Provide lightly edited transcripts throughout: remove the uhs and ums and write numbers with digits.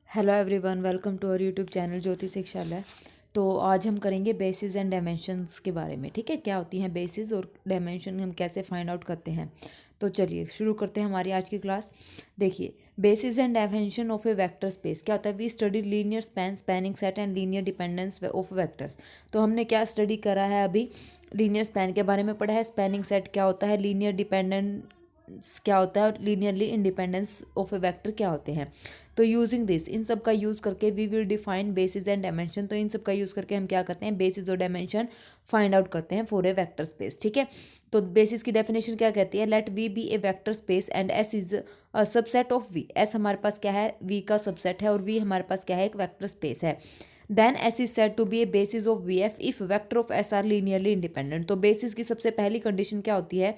Hello everyone, welcome to our YouTube channel Jyoti Shikshalaya. तो आज हम करेंगे बेसिस एंड डायमेंशंस के बारे में। ठीक है, क्या होती हैं बेसिस और डायमेंशन, हम कैसे फाइंड आउट करते हैं। तो चलिए शुरू करते हैं हमारी आज की क्लास। देखिए, basis and dimension of a vector space क्या होता है। We study linear span, spanning set and linear dependence of vectors. तो हमने क्या स्टडी करा है अभी, लीनियर स्पैन के बारे में पढ़ा है, स्पैनिंग सेट क्या होता है, लीनियर डिपेंडेंस क्या होता है और linearly independence of a vector क्या होते हैं। तो यूजिंग दिस, इन सब का यूज़ करके we will define basis and dimension. तो इन सब का यूज़ करके हम क्या करते हैं, बेसिस और डायमेंशन फाइंड आउट करते हैं फॉर ए वेक्टर स्पेस। ठीक है, तो बेसिस की डेफिनेशन क्या कहती है, let V be a vector space and S is a subset of V. S हमारे पास क्या है, वी का सबसेट है, और वी हमारे पास क्या है, एक वेक्टर स्पेस है। Then S is said to be a basis of V F if vector of S are linearly independent. तो बेसिस की सबसे पहली कंडीशन क्या होती है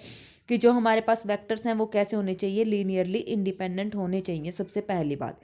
कि जो हमारे पास वेक्टर्स हैं वो कैसे होने चाहिए, लीनियरली इंडिपेंडेंट होने चाहिए, सबसे पहली बात।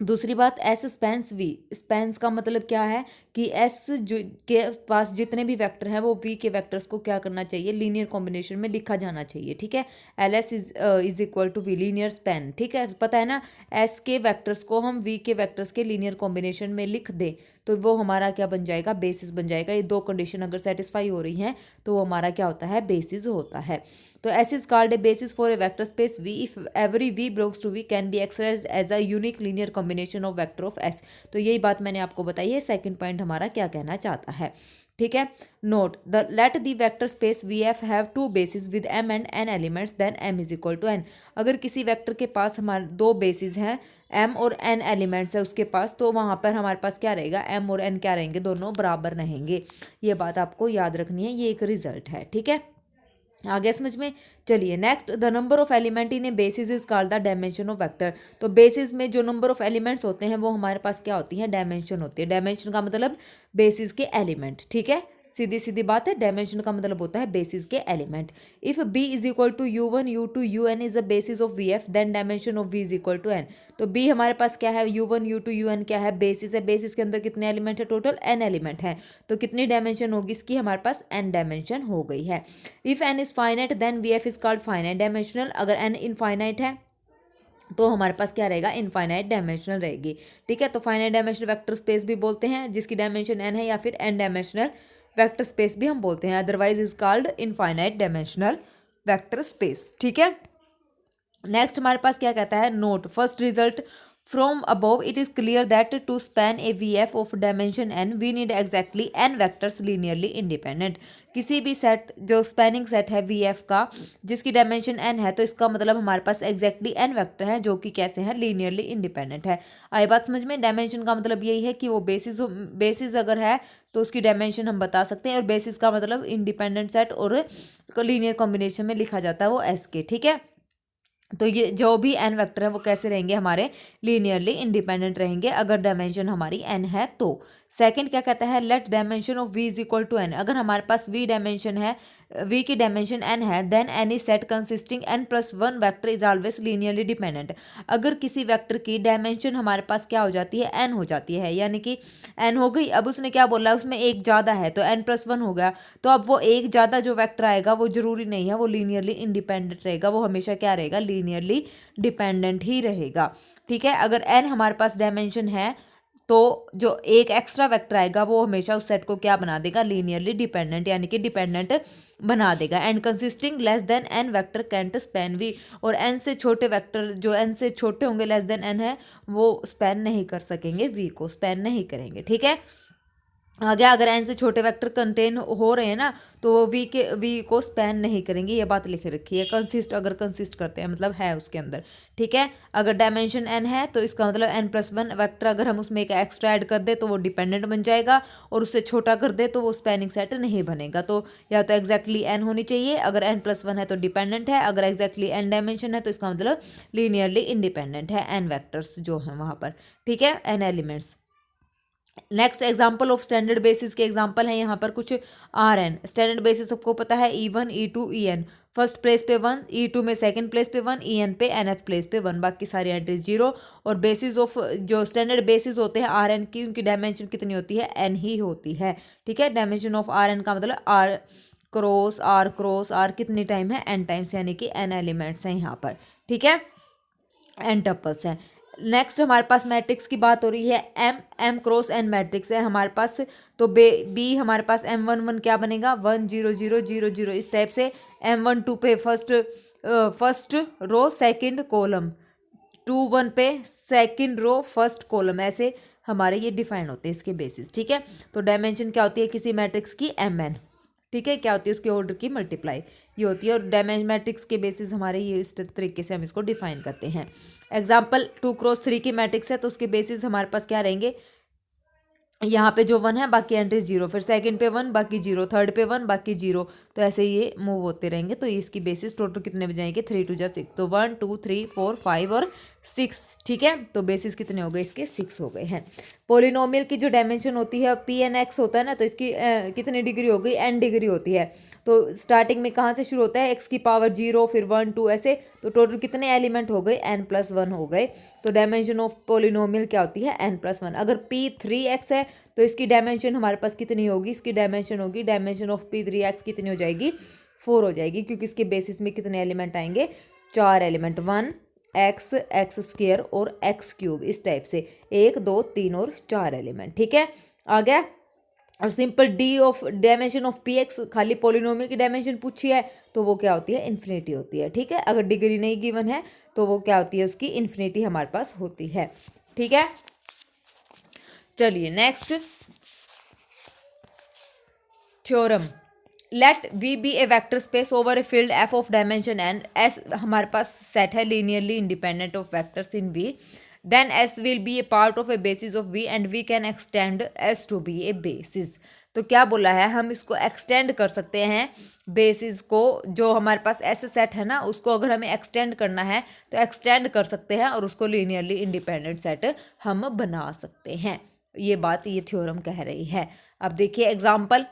दूसरी बात, एस स्पेंस वी। स्पेंस का मतलब क्या है कि एस जो के पास जितने भी वेक्टर हैं वो वी के वेक्टर्स को क्या करना चाहिए, लीनियर कॉम्बिनेशन में लिखा जाना चाहिए। ठीक है, L S is equal to V, linear span. ठीक है, पता है ना, एस के वेक्टर्स को हम वी के वेक्टर्स के लीनियर कॉम्बिनेशन में लिख दें तो वो हमारा क्या बन जाएगा, बेसिस बन जाएगा। ये दो कंडीशन अगर सेटिस्फाई हो रही हैं तो वो हमारा क्या होता है, बेसिस होता है। तो S is called a basis for a vector space V if every V belongs to V can be expressed as a unique linear combination of vector of S. तो यही बात मैंने आपको बताई है। सेकंड पॉइंट हमारा क्या कहना चाहता है। ठीक है, note the let the vector space V F have two basis with M and N elements then M is equal to N. अगर किसी वेक्टर के पास हमारे दो बेसिस हैं, एम और एन एलिमेंट्स है उसके पास, तो वहाँ पर हमारे पास क्या रहेगा, एम और एन क्या रहेंगे, दोनों बराबर रहेंगे। ये बात आपको याद रखनी है, ये एक रिजल्ट है। ठीक है, आ गया समझ में। चलिए next, the number of element in A basis is called the dimension of vector. तो बेसिस में जो नंबर ऑफ एलिमेंट्स होते हैं वो हमारे पास क्या होती हैं, डायमेंशन होती है। डायमेंशन का मतलब बेसिस के एलिमेंट। ठीक है, सीधी सीधी बात है, डायमेंशन का मतलब होता है बेसिस के element. If B is equal to U one U two U N is the basis of V F then dimension of V is equal to N. तो बी हमारे पास क्या है, U one U two U N क्या है, basis है। Basis के अंदर कितने एलिमेंट है, टोटल एन एलिमेंट है। तो कितनी डायमेंशन होगी इसकी, हमारे पास एन डायमेंशन हो गई है। If N is finite then V F is called finite dimensional. अगर एन इनफाइनाइट है तो हमारे पास क्या रहेगा, इनफाइनाइट डायमेंशनल रहेगी। ठीक है, तो फाइनाइट डायमेंशनल वेक्टर स्पेस भी बोलते हैं जिसकी डायमेंशन एन है, या फिर एन डायमेंशनल वेक्टर स्पेस भी हम बोलते हैं, otherwise is called infinite dimensional vector space. ठीक है, नेक्स्ट हमारे पास क्या कहता है, note first result from above it is clear that to span a V F of dimension N we need exactly N vectors linearly independent. किसी भी set जो स्पैनिंग सेट है वी एफ का जिसकी डायमेंशन एन है, तो इसका मतलब हमारे पास एग्जैक्टली एन वेक्टर हैं जो कि कैसे हैं, लीनियरली इंडिपेंडेंट है। आई बात समझ में। डायमेंशन का मतलब यही है कि वो बेसिस अगर है तो उसकी डायमेंशन हम बता सकते हैं, और बेसिस का मतलब इंडिपेंडेंट सेट और लीनियर कॉम्बिनेशन में लिखा जाता है वो एस के। ठीक है, तो ये जो भी एन वेक्टर है वो कैसे रहेंगे, हमारे लीनियरली इंडिपेंडेंट रहेंगे अगर डायमेंशन हमारी एन है तो। सेकंड क्या कहता है, let dimension of V is equal to N. अगर हमारे पास वी डायमेंशन है, वी की डायमेंशन एन है, then N is set consisting N plus one vector is always linearly dependent. अगर किसी वेक्टर की डायमेंशन हमारे पास क्या हो जाती है, एन हो जाती है, यानी कि एन हो गई, अब उसने क्या बोला, उसमें एक ज़्यादा है तो एन प्लस वन हो गया, तो अब वो एक ज़्यादा जो वेक्टर आएगा वो जरूरी नहीं है वो लीनियरली इंडिपेंडेंट रहेगा, वो हमेशा क्या रहेगा, लीनियरली डिपेंडेंट ही रहेगा। ठीक है, अगर एन हमारे पास डायमेंशन है तो जो एक एक्स्ट्रा वेक्टर आएगा वो हमेशा उस सेट को क्या बना देगा, लीनियरली डिपेंडेंट, यानी कि डिपेंडेंट बना देगा। And consisting less than N vector can't span V. और एन से छोटे वेक्टर जो एन से छोटे होंगे, लेस देन एन है, वो स्पैन नहीं कर सकेंगे, वी को स्पैन नहीं करेंगे। ठीक है, आगे अगर एन से छोटे वेक्टर कंटेन हो रहे हैं ना तो वो वी को स्पैन नहीं करेंगे, ये बात लिख रखी है। कंसिस्ट अगर कंसिस्ट करते हैं मतलब है उसके अंदर। ठीक है, अगर डायमेंशन एन है तो इसका मतलब एन प्लस वन वेक्टर अगर हम उसमें एक एक्स्ट्रा ऐड कर दे तो वो डिपेंडेंट बन जाएगा, और उससे छोटा कर दे तो वो स्पैनिंग सेट नहीं बनेगा। तो या तो एग्जैक्टली एन होनी चाहिए, अगर एन प्लस वन है तो डिपेंडेंट है, अगर एग्जैक्टली एन डायमेंशन है तो इसका मतलब लीनियरली इंडिपेंडेंट है, एन वैक्टर्स जो हैं वहाँ पर। ठीक है, N elements. Next example of standard basis के एग्जाम्पल हैं यहाँ पर कुछ। आर एन स्टैंडर्ड बेसिस सबको पता है, E one E two E N first place पे वन, ई टू में सेकंड प्लेस पे वन, ई एन पे एनथ प्लेस पे वन, बाकी सारी एंट्रीज जीरो। और बेसिस ऑफ जो स्टैंडर्ड बेसिस होते हैं आर एन की, उनकी डायमेंशन कितनी होती है, एन ही होती है। ठीक है, डायमेंशन ऑफ आर एन का मतलब आर क्रॉस आर कितनी टाइम है, एन टाइम्स, यानी कि एन एलिमेंट्स हैं यहाँ पर। ठीक है, एन टपल्स हैं। नेक्स्ट हमारे पास मैट्रिक्स की बात हो रही है, एम क्रॉस एन मैट्रिक्स है हमारे पास। तो बी हमारे पास M11 क्या बनेगा 1 0 0 0 0 इस टाइप से। M12 पे फर्स्ट रो सेकंड कॉलम, 2 1 पे सेकंड रो फर्स्ट कॉलम, ऐसे हमारे ये डिफाइन होते हैं इसके बेसिस। ठीक है, तो डायमेंशन क्या होती है किसी मैट्रिक्स की MN। ठीक है, क्या होती है उसके ऑर्डर की मल्टीप्लाई ये होती है। और डायमेंशन मैट्रिक्स के बेसिस हमारे ये इस तरीके से हम इसको डिफाइन करते हैं। एग्जाम्पल 2 क्रॉस 3 की मैट्रिक्स है तो उसके बेसिस हमारे पास क्या रहेंगे, यहाँ पे जो 1 है बाकी एंट्रीज 0, फिर सेकंड पे 1 बाकी 0, थर्ड पे 1 बाकी 0, तो ऐसे ये मूव होते रहेंगे। तो इसकी बेसिस टोटल कितने बन जाएंगे 3 2 जा 6, तो 1 2 3 4 5 और 6। ठीक है, तो बेसिस कितने हो गए इसके 6 हो गए हैं। पोलिनोमियल की जो डायमेंशन होती है Pn(x) होता है ना, तो इसकी कितनी डिग्री हो गई n डिग्री होती है। तो स्टार्टिंग में कहाँ से शुरू होता है x की पावर 0 फिर 1 2 ऐसे, तो टोटल कितने एलिमेंट हो गए n+1 हो गए। तो डायमेंशन ऑफ पोलिनोमियल क्या होती है n+1। अगर P3x है तो इसकी डायमेंशन हमारे पास कितनी होगी, इसकी डायमेंशन होगी डायमेंशन ऑफ P3x कितनी हो जाएगी 4 हो जाएगी, क्योंकि इसके बेसिस में कितने एलिमेंट आएंगे 4 एलिमेंट, 1 x x स्क्वायर और x क्यूब, इस टाइप से 1 2 3 और 4 एलिमेंट। ठीक है, आ गया। और simple D of dimension of px, खाली पोलिनोमियल की डायमेंशन पूछी है तो वो क्या होती है इन्फिनिटी होती है। ठीक है, अगर डिग्री नहीं गिवन है तो वो क्या होती है उसकी इन्फिनिटी हमारे पास होती है। ठीक है, चलिए next theorem. Let V be a vector space over a field F of dimension and S हमारे पास सेट है linearly independent of vectors in V, then S will be a part of A basis of V and we can extend S to be a basis. तो क्या बोला है, हम इसको extend कर सकते हैं बेसिस को, जो हमारे पास ऐसे सेट है ना उसको अगर हमें एक्सटेंड करना है तो एक्सटेंड कर सकते हैं और उसको लीनियरली इंडिपेंडेंट सेट हम बना सकते हैं। ये बात ये थ्योरम कह रही है। अब देखिए example,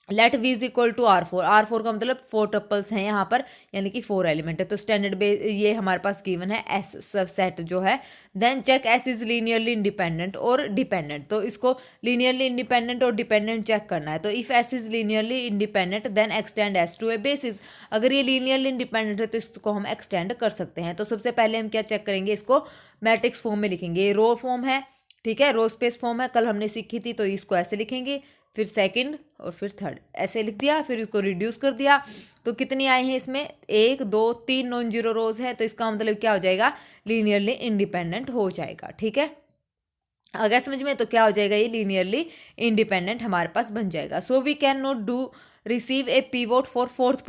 let V is equal to R4 का मतलब 4 टपल्स हैं यहाँ पर, यानी कि 4 एलिमेंट है। तो स्टैंडर्ड ये हमारे पास गिवन है एस सेट जो है। Then check S is linearly independent और डिपेंडेंट, तो इसको लीनियरली इंडिपेंडेंट और डिपेंडेंट चेक करना है। तो if S is linearly independent then extend S to a basis. अगर ये लीनियरली इंडिपेंडेंट है तो इसको हम एक्सटेंड कर सकते हैं। तो सबसे पहले हम क्या चेक करेंगे, इसको मैट्रिक्स फॉर्म में लिखेंगे। ये रो फॉर्म है, ठीक है, रो स्पेस फॉर्म है, कल हमने सीखी थी, तो इसको ऐसे लिखेंगे, फिर सेकंड और फिर थर्ड ऐसे लिख दिया, फिर इसको रिड्यूस कर दिया। तो कितनी आई हैं इसमें 1 2 3 नॉन जीरो रोज है, तो इसका मतलब क्या हो जाएगा लीनियरली इंडिपेंडेंट हो जाएगा। ठीक है, अगर समझ में, तो क्या हो जाएगा ये लीनियरली इंडिपेंडेंट हमारे पास बन जाएगा। So we can not do receive a pivot for fourth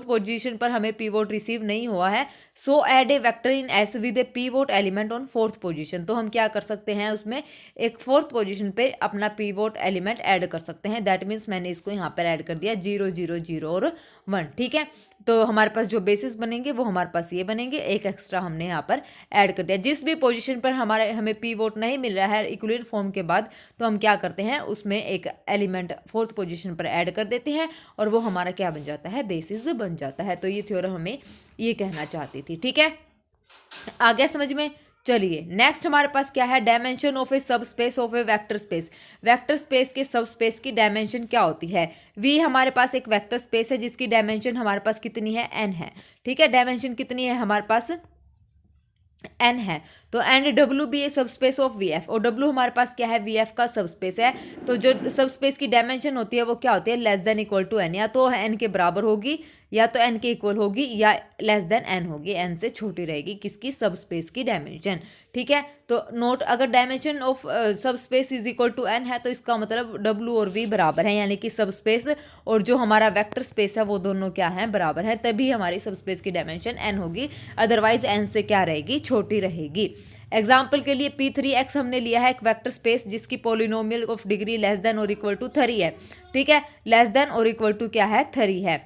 position पर हमें पीवोट रिसीव नहीं हुआ है। So add a vector in S with a pivot element on fourth position. तो हम क्या कर सकते हैं उसमें एक फोर्थ पोजीशन पे अपना पीवोट एलिमेंट ऐड कर सकते हैं। दैट मीन्स मैंने इसको यहाँ पर ऐड कर दिया 0 0 0 और 1। ठीक है, तो हमारे पास जो बेसिस बनेंगे वो हमारे पास ये बनेंगे, एक एक्स्ट्रा हमने यहाँ पर ऐड कर दिया। जिस भी पोजीशन पर हमें पीवोट नहीं मिल रहा है इक्विवेलेंट फॉर्म के बाद, तो हम क्या करते हैं उसमें एक एलिमेंट फोर्थ पोजीशन पर ऐड कर देते हैं और वो हमारा क्या बन जाता है बेसिस बन जाता है। तो ये थ्योरम हमें ये कहना चाहती थी। ठीक है, आ गया समझ में। चलिए नेक्स्ट हमारे पास क्या है, डायमेंशन ऑफ ए सब space of a vector space. Vector space के सब स्पेस की डायमेंशन क्या होती है। वी हमारे पास एक वेक्टर स्पेस है जिसकी डायमेंशन हमारे पास कितनी है n है। ठीक है, डायमेंशन कितनी है हमारे पास n है। तो एंड डब्ल्यू बी ए सब स्पेस ऑफ वी एफ, और डब्ल्यू हमारे पास क्या है वी एफ का सब स्पेस है। तो जो सब स्पेस की डायमेंशन होती है वो क्या होती है less than equal to n, या तो n के बराबर होगी या तो n के इक्वल होगी या लेस देन n होगी, n से छोटी रहेगी किसकी सब स्पेस की डायमेंशन। ठीक है, तो नोट अगर dimension of subspace is equal to n है तो इसका मतलब w और v बराबर है, यानी कि सब स्पेस और जो हमारा वेक्टर स्पेस है वो दोनों क्या है बराबर है, तभी हमारी सब स्पेस की डायमेंशन n होगी, अदरवाइज n से क्या रहेगी छोटी रहेगी। एग्जाम्पल के लिए P3x हमने लिया है एक वेक्टर स्पेस जिसकी polynomial of degree less than और इक्वल टू 3 है। ठीक है, लेस देन और इक्वल टू क्या है 3 है।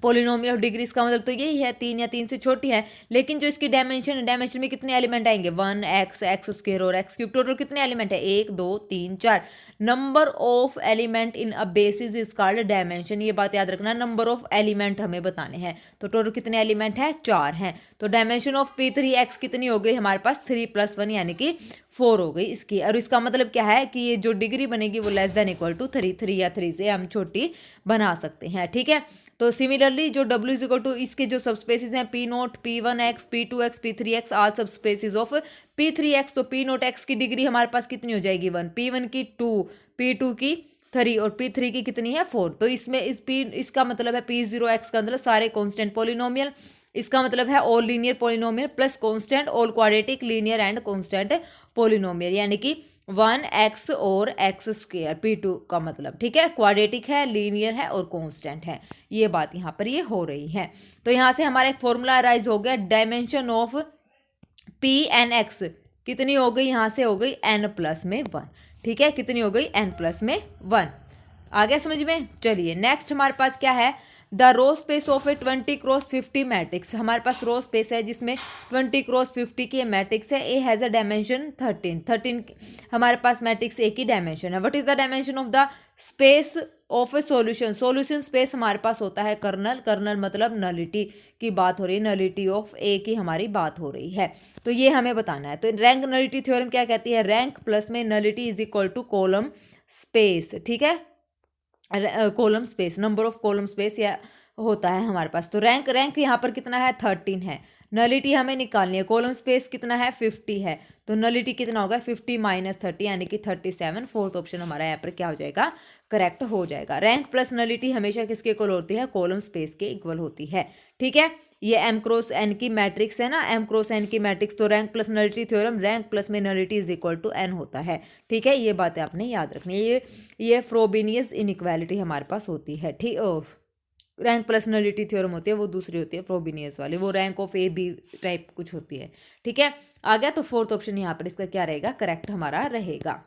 पोलिनोमियल ऑफ डिग्री इसका मतलब तो यही है 3 या 3 से छोटी है। लेकिन जो इसकी डायमेंशन में कितने एलिमेंट आएंगे 1 x स्क्वायर और x क्यूब, टोटल कितने एलिमेंट है 1 2 3 4। Number of element in a basis is called dimension. ये बात याद रखना, नंबर ऑफ एलिमेंट हमें बताने हैं। तो टोटल कितने एलिमेंट है 4 हैं। तो डायमेंशन ऑफ P3x कितनी हो गई हमारे पास 3 + 1 यानी कि 4 हो गई इसकी। और इसका मतलब क्या है कि ये जो डिग्री बनेगी वो लेस देन इक्वल टू 3 या 3 से हम छोटी बना सकते हैं। ठीक है, तो सिमिलर सिमिलरली जो W इज इक्वल टू इसके जो सब स्पेसिस हैं P0, P1x, P2x, P3x are सब स्पेसिस ऑफ P3x, तो P0x की डिग्री हमारे पास कितनी हो जाएगी 1, P1 की 2, P2 की 3 और P3 की कितनी है 4। तो इसमें इसका मतलब है P0x का अंदर सारे कॉन्स्टेंट पॉलिनोमियल, इसका मतलब है all linear polynomial plus constant all quadratic linear and constant polynomial, यानी कि 1x और x स्क्वायर P2 का मतलब, ठीक है, क्वाड्रेटिक है, लीनियर है और कांस्टेंट है। ये बात यहाँ पर ये हो रही है। तो यहाँ से हमारा एक फॉर्मूला अराइज हो गया, dimension of P N X कितनी हो गई, यहाँ से हो गई n प्लस में 1, ठीक है, कितनी हो गई n प्लस में 1। आ गया समझ में। चलिए नेक्स्ट हमारे पास क्या है, the row space of a 20x50 matrix. हमारे पास रो स्पेस है जिसमें 20x50 की मैट्रिक्स है, ए हैज़ अ डायमेंशन 13 हमारे पास मैट्रिक्स ए की डायमेंशन है। What is the dimension of the space of A solution, solution space हमारे पास होता है कर्नल, कर्नल मतलब नलिटी की बात हो रही है, नलिटी ऑफ ए की हमारी बात हो रही है, तो ये हमें बताना है। तो रैंक नलिटी थ्योरम क्या कहती है, रैंक प्लस में nullity is equal to column space, ठीक है, column space, number of column space या होता है हमारे पास। तो रैंक यहाँ पर कितना है 13 है, नलिटी हमें निकालनी है, कॉलम स्पेस कितना है 50 है, तो नलिटी कितना होगा 50 माइनस 30 यानी कि 37। फोर्थ ऑप्शन हमारा यहाँ पर क्या हो जाएगा, करेक्ट हो जाएगा। रैंक प्लस नलिटी हमेशा किसके इक्वल होती है, कॉलम स्पेस के इक्वल होती है, ठीक है। ये m क्रॉस n की मैट्रिक्स है ना, m क्रॉस n की मैट्रिक्स, तो rank plus nullity theorem rank plus में nullity is equal to n होता है, ठीक है। ये बातें आपने याद रखनी है, ये फ्रोबिनियस इनइक्वालिटी हमारे पास होती है, ठीक। रैंक प्लस नलिटी थ्योरम होती है वो दूसरी होती है फ्रोबिनियस वाली, वो rank of A B type कुछ होती है, ठीक है। आ गया, तो फोर्थ ऑप्शन यहाँ पर इसका क्या रहेगा, करेक्ट हमारा रहेगा।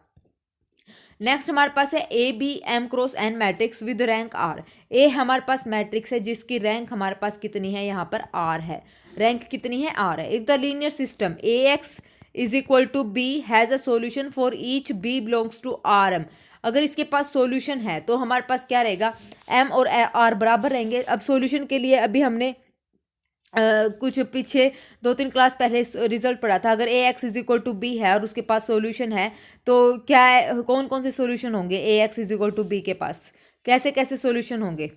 नेक्स्ट हमारे पास है A be m cross n matrix with rank r. A हमारे पास मैट्रिक्स है जिसकी रैंक हमारे पास कितनी है, यहाँ पर आर है, रैंक कितनी है आर है। If the linear system A x is equal to B has a solution for each B belongs to R M, अगर इसके पास सॉल्यूशन है तो हमारे पास क्या रहेगा, एम और आर बराबर रहेंगे। अब सॉल्यूशन के लिए अभी हमने कुछ पीछे 2-3 क्लास पहले रिजल्ट पढ़ा था, अगर A x is equal to b है और उसके पास सॉल्यूशन है तो क्या कौन कौन से सॉल्यूशन होंगे A x is equal to b के पास, कैसे कैसे सॉल्यूशन होंगे,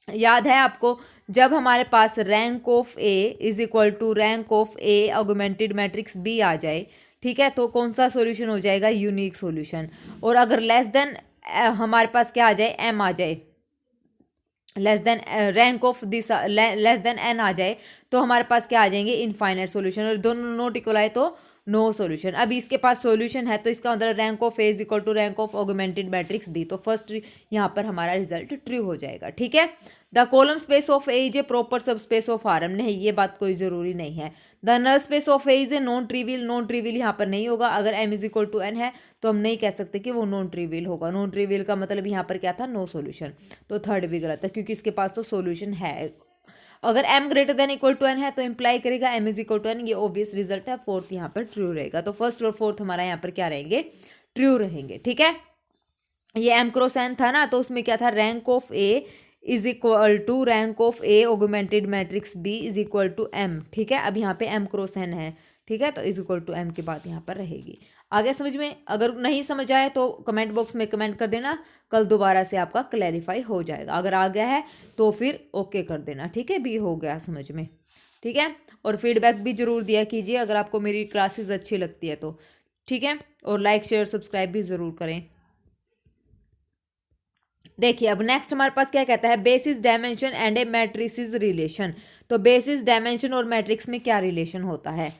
याद है आपको, जब हमारे पास rank of A is equal to rank of A augmented matrix b आ जाए, ठीक है, तो कौन सा सॉल्यूशन हो जाएगा, यूनिक सॉल्यूशन। और अगर लेस देन हमारे पास क्या आ जाए, एम आ जाए, less than rank of this less than n आ जाए, तो हमारे पास क्या आ जाएंगे, इनफाइनाइट सॉल्यूशन, और दोनों नॉट इक्वल आए तो नो सॉल्यूशन। अब इसके पास सॉल्यूशन है तो इसका मतलब rank of A is equal to rank of augmented matrix B, तो फर्स्ट यहाँ पर हमारा रिजल्ट ट्रू हो जाएगा, ठीक है। The column space of A is a proper subspace of R M, नहीं ये बात कोई जरूरी नहीं है। The null space of A is a non trivial, non trivial यहाँ पर नहीं होगा, अगर M is equal to N है तो हम नहीं कह सकते कि वो नॉन ट्रिवियल होगा, नॉन ट्रिवियल का मतलब यहाँ पर क्या था, नो सॉल्यूशन, तो थर्ड भी गलत है क्योंकि इसके पास तो सॉल्यूशन है। अगर m greater than equal to n है तो इंप्लाई करेगा m is equal to n, ये ऑब्वियस रिजल्ट है, फोर्थ यहाँ पर ट्रू रहेगा। तो फर्स्ट और फोर्थ हमारा यहाँ पर क्या रहेंगे, ट्रू रहेंगे, ठीक है। ये m क्रॉस n था ना, तो उसमें क्या था, rank of a is equal to rank of A augmented matrix B is equal to m, ठीक है। अब यहाँ पे m क्रॉस n है, ठीक है, तो इज इक्वल टू m की बात यहाँ पर रहेगी। आगे समझ में, अगर नहीं समझ आए तो कमेंट बॉक्स में कमेंट कर देना, कल दोबारा से आपका क्लैरिफाई हो जाएगा। अगर आ गया है तो फिर ओके कर देना, ठीक है, भी हो गया समझ में, ठीक है। और फीडबैक भी जरूर दिया कीजिए अगर आपको मेरी क्लासेस अच्छी लगती है तो, ठीक है। और लाइक शेयर सब्सक्राइब भी ज़रूर करें। देखिए अब नेक्स्ट हमारे पास क्या कहता है, basis dimension and A matrices relation. तो बेसिस डायमेंशन और मैट्रिक्स में क्या रिलेशन होता है,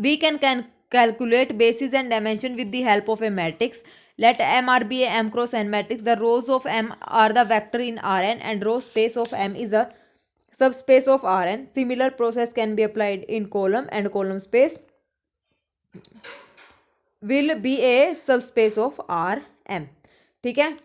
we can calculate basis and dimension with the help of a matrix. Let MR be a M cross N matrix. The rows of M are the vector in Rn and row space of M is a subspace of Rn. Similar process can be applied in column and column space will be a subspace of Rm, ठीक है।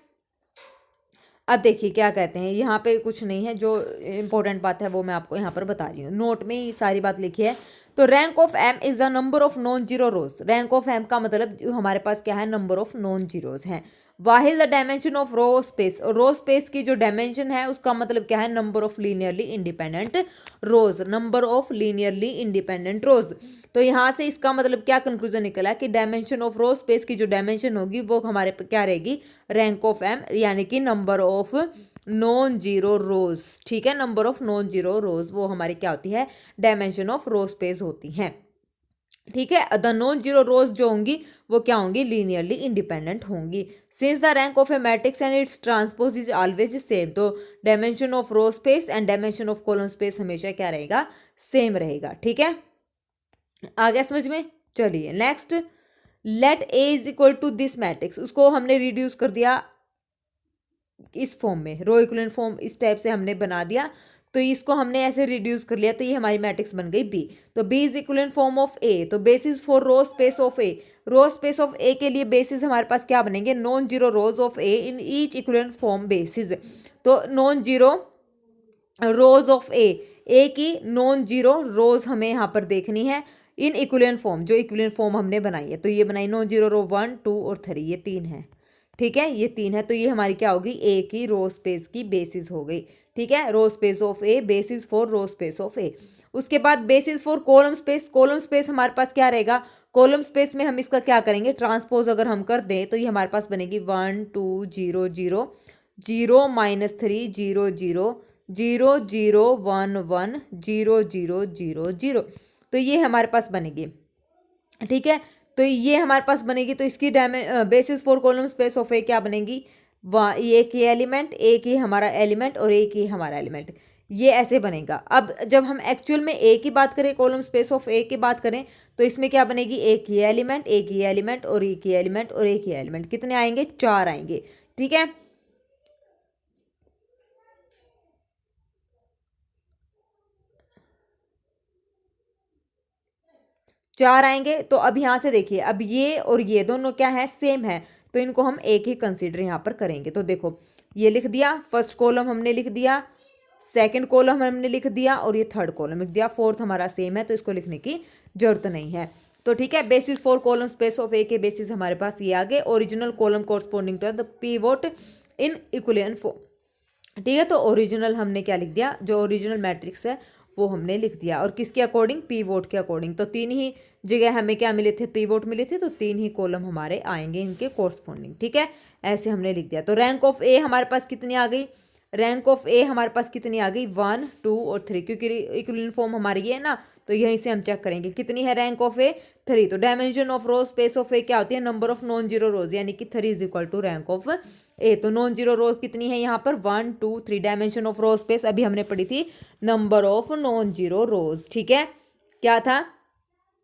अब देखिए क्या कहते हैं, यहाँ पे कुछ नहीं है, जो इम्पोर्टेंट बात है वो मैं आपको यहाँ पर बता रही हूँ, नोट में ये सारी बात लिखी है। तो rank of M is the number of non zero rows. Rank of M का मतलब हमारे पास क्या है, नंबर ऑफ नॉन जीरोज हैं। While the dimension of row space, और रो स्पेस की जो डायमेंशन है उसका मतलब क्या है, number of linearly independent rows, number of linearly independent rows. तो यहाँ से इसका मतलब क्या कंक्लूजन निकला कि डायमेंशन ऑफ रो स्पेस की जो डायमेंशन होगी वो हमारे क्या रहेगी, रैंक ऑफ एम, यानी कि number of non zero rows. ठीक है, नंबर ऑफ नॉन जीरो रोज वो हमारी क्या होती है, डायमेंशन ऑफ रो स्पेस होती हैं। ठीक है, द नॉन जीरो रोज जो होंगी वो क्या होंगी, लीनियरली इंडिपेंडेंट होंगी। Since the rank of A matrix and its transpose is always same, तो dimension of row space and dimension of column space हमेशा क्या रहेगा, सेम रहेगा। ठीक है, आ गया समझ में। चलिए next, let A is equal to this matrix, उसको हमने रिड्यूस कर दिया इस फॉर्म में, रो इक्विवेलेंट फॉर्म इस टाइप से हमने बना दिया, तो इसको हमने ऐसे रिड्यूस कर लिया, तो ये हमारी मैट्रिक्स बन गई बी। तो B is equivalent form of A, तो basis for row space of A, row space of A के लिए बेसिस हमारे पास क्या बनेंगे, non zero rows of A in each equivalent form basis. तो non zero rows of A की non zero rows हमें यहाँ पर देखनी है इन इक्विवेलेंट फॉर्म, जो इक्विवेलेंट फॉर्म हमने बनाई है, तो ये बनाई नॉन जीरो रो 1 2 और 3, ये 3 है। ठीक है, ये 3 है, तो ये हमारी क्या होगी, ए की रो स्पेस की बेसिस हो गई। ठीक है, row space of A, basis for row space of A. उसके बाद basis for column space, column space हमारे पास क्या रहेगा, कॉलम स्पेस में हम इसका क्या करेंगे, ट्रांसपोज अगर हम कर दें तो ये हमारे पास बनेगी 1 2 0 0 0 -3 0 0 0 0 1 1 0 0 0 0, तो ये हमारे पास बनेगी। ठीक है, तो ये हमारे पास बनेगी, तो इसकी basis for column space of A क्या बनेगी, एक ही एलिमेंट, एक ही हमारा एलिमेंट और एक ही हमारा एलिमेंट, ये ऐसे बनेगा। अब जब हम एक्चुअल में ए की बात करें, कॉलम स्पेस ऑफ ए की बात करें, तो इसमें क्या बनेगी, एक ही एलिमेंट, एक ही एलिमेंट और एक ही एलिमेंट और एक ही एलिमेंट, कितने आएंगे, 4 आएंगे। ठीक है, चार आएंगे। तो अब यहाँ से देखिए, अब ये और ये दोनों क्या है, सेम है, तो इनको हम एक ही कंसीडर यहाँ पर करेंगे। तो देखो ये लिख दिया, फर्स्ट कॉलम हमने लिख दिया, सेकंड कॉलम हमने लिख दिया और ये थर्ड कॉलम लिख दिया, फोर्थ हमारा सेम है तो इसको लिखने की जरूरत नहीं है। तो ठीक है, basis for column space of A के बेसिस हमारे पास ये आ गए, original column corresponding to the pivot in equivalent form. ठीक है, तो ओरिजिनल हमने क्या लिख दिया, जो ओरिजिनल मैट्रिक्स है वो हमने लिख दिया, और किसके अकॉर्डिंग, पी वोट के अकॉर्डिंग। तो 3 ही जगह हमें क्या मिले थे, पी वोट मिले थे, तो 3 ही कॉलम हमारे आएंगे इनके कोरस्पोंडिंग। ठीक है, ऐसे हमने लिख दिया। तो रैंक ऑफ ए हमारे पास कितनी आ गई, रैंक ऑफ ए हमारे पास कितनी आ गई, 1 2 और 3, क्योंकि इक्विवेलेंट फॉर्म हमारी ये है ना, तो यहीं से हम चेक करेंगे कितनी है रैंक ऑफ ए, 3। तो dimension of row space of A क्या होती है, number of non zero rows, यानी कि 3 is equal to rank of A. तो नॉन जीरो रोज कितनी है यहाँ पर, 1 2 3। डायमेंशन ऑफ रो स्पेस अभी हमने पढ़ी थी, number of non zero rows. ठीक है, क्या था,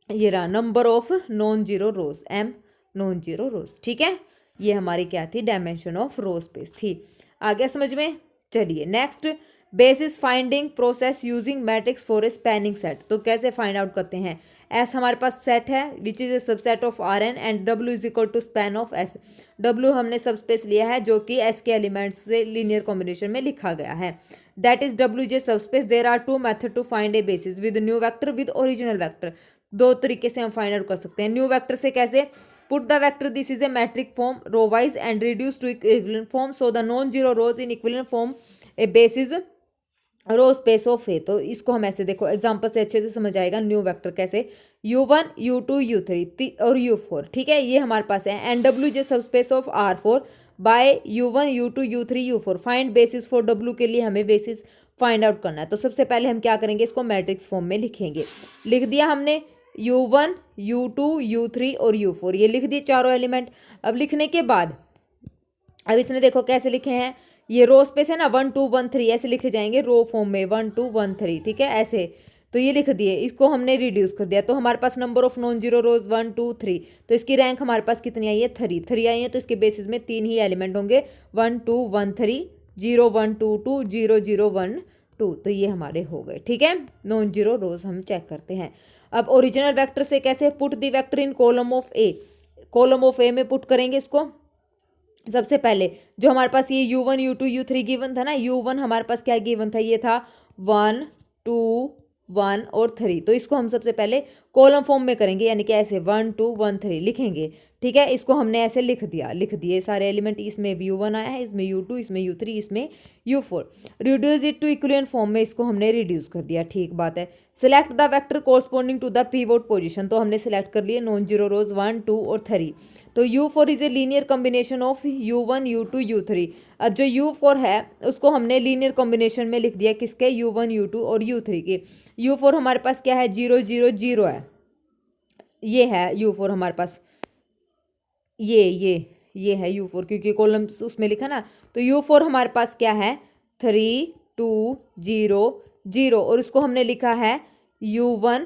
ये रहा number of non zero rows, M non zero rows. ठीक है, ये हमारी क्या थी, डायमेंशन ऑफ रो स्पेस थी। आ गया समझ में। चलिए next, basis finding process using matrix for a spanning set. तो कैसे फाइंड आउट करते हैं, एस हमारे पास सेट है which is a subset of R N and W is equal to span of S. W हमने सब स्पेस लिया है जो कि एस के एलिमेंट्स से लीनियर कॉम्बिनेशन में लिखा गया है, that is W J subspace. There are 2 method to find a basis, with new vector with original vector. 2 तरीके से हम फाइंड आउट कर सकते हैं। न्यू वेक्टर से कैसे, put the vector this is a metric form row wise and reduce to equivalent form, so the non zero rows in equivalent form a basis row space of A. तो इसको हम ऐसे देखो example से अच्छे से समझ आएगा। न्यू वेक्टर कैसे, u1 u2 u3 और u4। ठीक है, ये हमारे पास है, and W J subspace of R4 by u1 u2 u3 u4। Find basis for W के लिए हमें बेसिस फाइंड आउट करना है। तो सबसे पहले हम क्या करेंगे, इसको मैट्रिक्स फॉर्म में लिखेंगे। लिख दिया हमने u1 u2 u3 और u4, ये लिख दिए चारों एलिमेंट। अब लिखने के बाद अब इसने देखो कैसे लिखे हैं, ये रो स्पेस है ना, 1 2 1 3 ऐसे लिखे जाएंगे रो फॉर्म में, 1 2 1 3। ठीक है, ऐसे तो ये लिख दिए, इसको हमने रिड्यूस कर दिया, तो हमारे पास number of non zero rows 1 2 3। तो इसकी रैंक हमारे पास कितनी आई है, 3 आई है, तो इसके बेसिस में 3 ही एलिमेंट होंगे, 1 2 1 3 0 1 2 2 0 0 1 2। तो ये हमारे हो गए। ठीक है, नॉन जीरो रोज हम चेक करते हैं। अब ओरिजिनल वेक्टर से कैसे, put the vector in column of A. Column of A में पुट करेंगे इसको। सबसे पहले जो हमारे पास ये u1 u2 u3 गिवन था ना, u1 हमारे पास क्या गिवन था, ये था 1 2 1 और 3। तो इसको हम सबसे पहले कॉलम फॉर्म में करेंगे, यानी कि ऐसे 1 2 1 3 लिखेंगे। ठीक है, इसको हमने ऐसे लिख दिए सारे एलिमेंट। इसमें U1 आया है, इसमें U2, इसमें U3, इसमें U4। Reduce it to equivalent form में इसको हमने रिड्यूस कर दिया। ठीक बात है। Select the vector corresponding to the pivot position, तो हमने सिलेक्ट कर लिए नॉन जीरो रोज 1 2 और 3। तो U4 is a linear combination of U1 U2 U3। अब जो U4 है उसको हमने लीनियर कॉम्बिनेशन में लिख दिया, किसके? U1 U2 और U3 के। U4 हमारे पास क्या है? 0 0 0 है, ये है U4 हमारे पास, ये है U4, क्योंकि कॉलम्स उसमें लिखा ना। तो U4 हमारे पास क्या है? 3 2 0 0, और इसको हमने लिखा है U1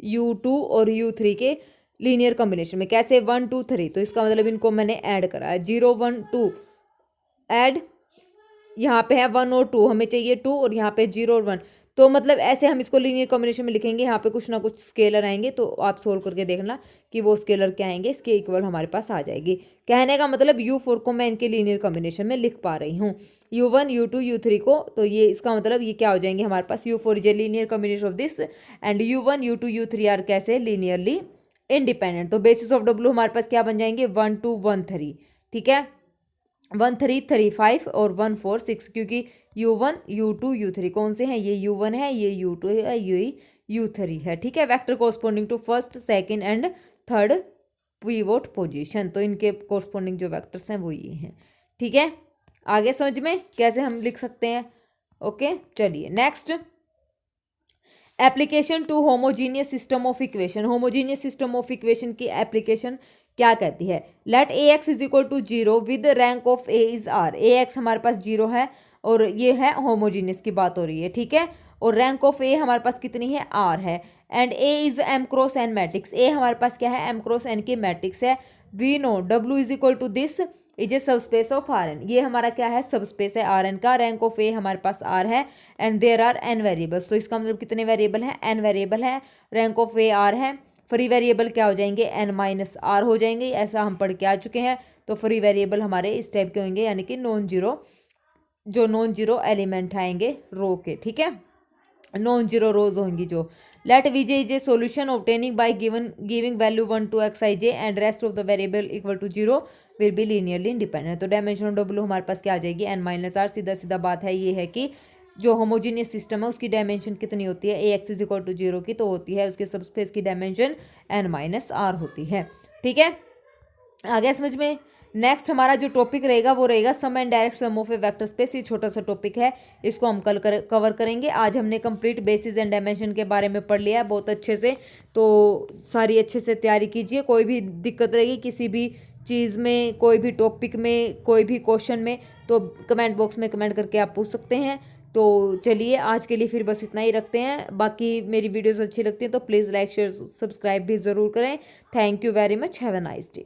U2 और U3 के लीनियर कॉम्बिनेशन में। कैसे? 1 2 3। तो इसका मतलब इनको मैंने ऐड करा है, 0 1 2 ऐड, यहाँ पे है 1 और 2, हमें चाहिए 2, और यहाँ पे 0 और 1। तो मतलब ऐसे हम इसको लीनियर कॉम्बिनेशन में लिखेंगे। यहाँ पे कुछ ना कुछ स्केलर आएंगे, तो आप सोल्व करके देखना कि वो स्केलर क्या आएंगे, इसके इक्वल हमारे पास आ जाएगी। कहने का मतलब U4 को मैं इनके लीनियर कॉम्बिनेशन में लिख पा रही हूँ, U1 U2 U3 को। तो ये इसका मतलब ये क्या हो जाएंगे हमारे पास? U4 is a linear combination of this and U1 U2 U3 are कैसे? Linearly independent. तो बेसिस ऑफ W हमारे पास क्या बन जाएंगे? 1 2 1 3। ठीक है, 1 3 3 5 और 1 4 6, क्योंकि U1 U2 U3 कौन से हैं? ये U1 है, ये U2 है, ये U3 है। ठीक है, vector corresponding to first second and third pivot position. तो इनके कोरस्पॉन्डिंग जो वेक्टर्स हैं वो ये हैं। ठीक है, आगे समझ में कैसे हम लिख सकते हैं? ओके, चलिए next, application to homogeneous system of equation. Homogeneous system of equation की एप्लीकेशन क्या कहती है? Let A x is equal to 0 with rank of A is R. A X हमारे पास 0 है, और ये है होमोजीनियस की बात हो रही है। ठीक है, और रैंक ऑफ ए हमारे पास कितनी है? आर है। And A is m cross n matrix. A हमारे पास क्या है? एम क्रॉस एन की मैट्रिक्स है। We know W is equal to this is a subspace of R n. ये हमारा क्या है? सबस्पेस है आर एन का। रैंक ऑफ ए हमारे पास आर है, and there are n variables. तो इसका मतलब कितने वेरिएबल हैं? एन वेरिएबल है। रैंक ऑफ ए आर है, फ्री वेरिएबल क्या हो जाएंगे? एन माइनस आर हो जाएंगे। ऐसा हम पढ़ के आ चुके हैं। तो फ्री वेरिएबल हमारे इस टाइप के होंगे, यानी कि नॉन जीरो, जो नॉन जीरो एलिमेंट आएंगे रो के। ठीक है, नॉन जीरो रोज होंगी जो। Let V J is a solution obtaining by giving value 1 to xij and rest of the variable equal to 0 will be linearly independent. तो डायमेंशन ऑफ डब्ल्यू हमारे पास क्या आ जाएगी? N minus R. सीधा सीधा बात है, ये है कि जो होमोजीनियस सिस्टम है उसकी डायमेंशन कितनी होती है? ए एक्स इज इक्वल टू 0 की तो होती है, उसके सबस्पेस की डायमेंशन एन माइनस आर होती है। ठीक है, आ गया समझ में? नेक्स्ट हमारा जो टॉपिक रहेगा वो रहेगा sum and direct sum of a vector space. ये छोटा सा टॉपिक है, इसको हम कल कवर करेंगे। आज हमने कंप्लीट बेसिस एंड डायमेंशन के बारे में पढ़ लिया है बहुत अच्छे से। तो सारी अच्छे से तैयारी कीजिए। कोई भी दिक्कत रहेगी किसी भी चीज़ में, कोई भी टॉपिक में, कोई भी क्वेश्चन में, तो कमेंट बॉक्स में कमेंट करके आप पूछ सकते हैं। तो चलिए आज के लिए फिर बस इतना ही रखते हैं। बाकी मेरी वीडियोस अच्छी लगती हैं तो प्लीज़ लाइक शेयर सब्सक्राइब भी ज़रूर करें। Thank you very much, have a nice day.